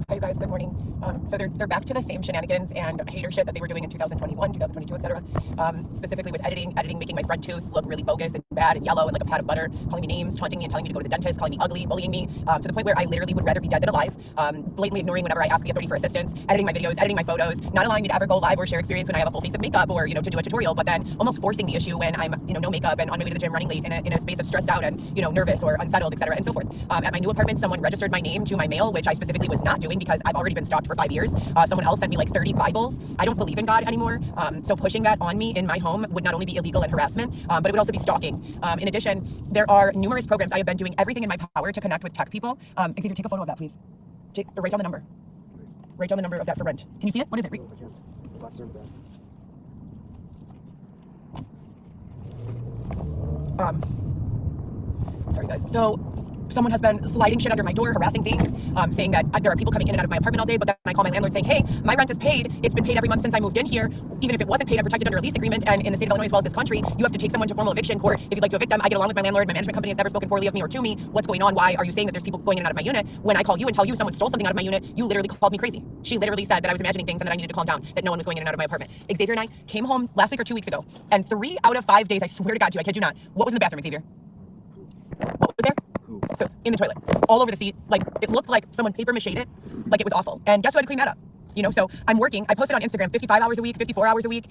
Hi, you guys. Good morning. So they're back to the same shenanigans and hater shit that they were doing in 2021, 2022, etc. Specifically with editing, making my front tooth look really bogus and bad and yellow and like a pat of butter, calling me names, taunting me and telling me to go to the dentist, calling me ugly, bullying me, to the point where I literally would rather be dead than alive, blatantly ignoring whenever I ask the authority for assistance, editing my videos, editing my photos, not allowing me to ever go live or share experience when I have a full face of makeup or, to do a tutorial, but then almost forcing the issue when I'm, no makeup and on my way to the gym running late in a space of stressed out and, nervous or unsettled, etc. and so forth. At my new apartment, someone registered my name to my mail, which I specifically was not doing because I've already been stalked for 5 years. Someone else sent me like 30 Bibles. I don't believe in God anymore. So pushing that on me in my home would not only be illegal and harassment, but it would also be stalking. In addition, there are numerous programs. I have been doing everything in my power to connect with tech people. Xavier, take a photo of that, please. Write down the number. Write down the number of that for rent. Can you see it? What is it? Sorry guys. So someone has been sliding shit under my door, harassing things, saying that there are people coming in and out of my apartment all day, but then I call my landlord saying, hey, my rent is paid. It's been paid every month since I moved in here. Even if it wasn't paid, I'm protected under a lease agreement. And in the state of Illinois, as well as this country, you have to take someone to formal eviction court if you'd like to evict them. I get along with my landlord. My management company has never spoken poorly of me or to me. What's going on? Why are you saying that there's people going in and out of my unit? When I call you and tell you someone stole something out of my unit, you literally called me crazy. She literally said that I was imagining things and that I needed to calm down, that no one was going in and out of my apartment. Xavier and I came home last week or 2 weeks ago, and 3 out of 5 days, I swear to God, I kid you not, what was in the bathroom, Xavier? What was there? In the toilet, all over the seat. Like, it looked like someone paper mache'd it. Like, it was awful. And guess who had to clean that up? So I'm working. I posted on Instagram 55 hours a week, 54 hours a week,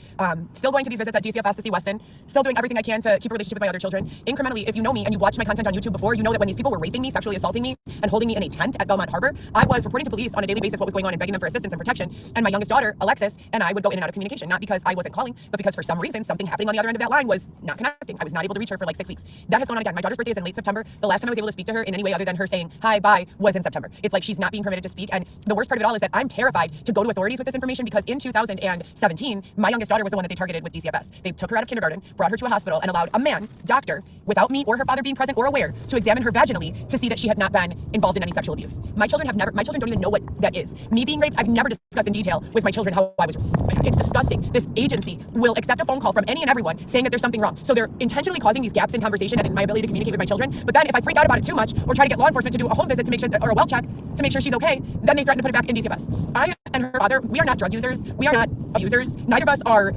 still going to these visits at DCFS to see Weston, still doing everything I can to keep a relationship with my other children. Incrementally, if you know me and you watched my content on YouTube before, you know that when these people were raping me, sexually assaulting me, and holding me in a tent at Belmont Harbor, I was reporting to police on a daily basis what was going on and begging them for assistance and protection. And my youngest daughter, Alexis, and I would go in and out of communication, not because I wasn't calling, but because for some reason, something happening on the other end of that line was not connecting. I was not able to reach her for like 6 weeks. That has gone on again. My daughter's birthday is in late September. The last time I was able to speak to her in any way other than her saying, hi, bye, was in September. It's like she's not being permitted to speak. And the worst part of it all is that I'm terrified to go to authorities with this information, because in 2017, my youngest daughter was the one that they targeted with DCFS. They took her out of kindergarten, brought her to a hospital, and allowed a man, doctor, without me or her father being present or aware, to examine her vaginally to see that she had not been involved in any sexual abuse. My children don't even know what that is. Me being raped, I've never discussed in detail with my children how I was. It's disgusting. This agency will accept a phone call from any and everyone saying that there's something wrong. So they're intentionally causing these gaps in conversation and in my ability to communicate with my children. But then if I freak out about it too much, or try to get law enforcement to do a home visit to make sure or a well check to make sure she's okay, then they threaten to put it back in DCFS. I and her father, we are not drug users. We are not abusers. Neither of us are,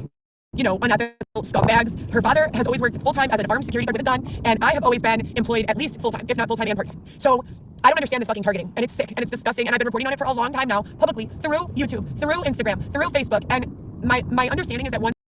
unethical scumbags. Her father has always worked full-time as an armed security guard with a gun, and I have always been employed at least full-time, if not full-time and part-time. So I don't understand this fucking targeting, and it's sick, and it's disgusting, and I've been reporting on it for a long time now, publicly, through YouTube, through Instagram, through Facebook, and my understanding is that once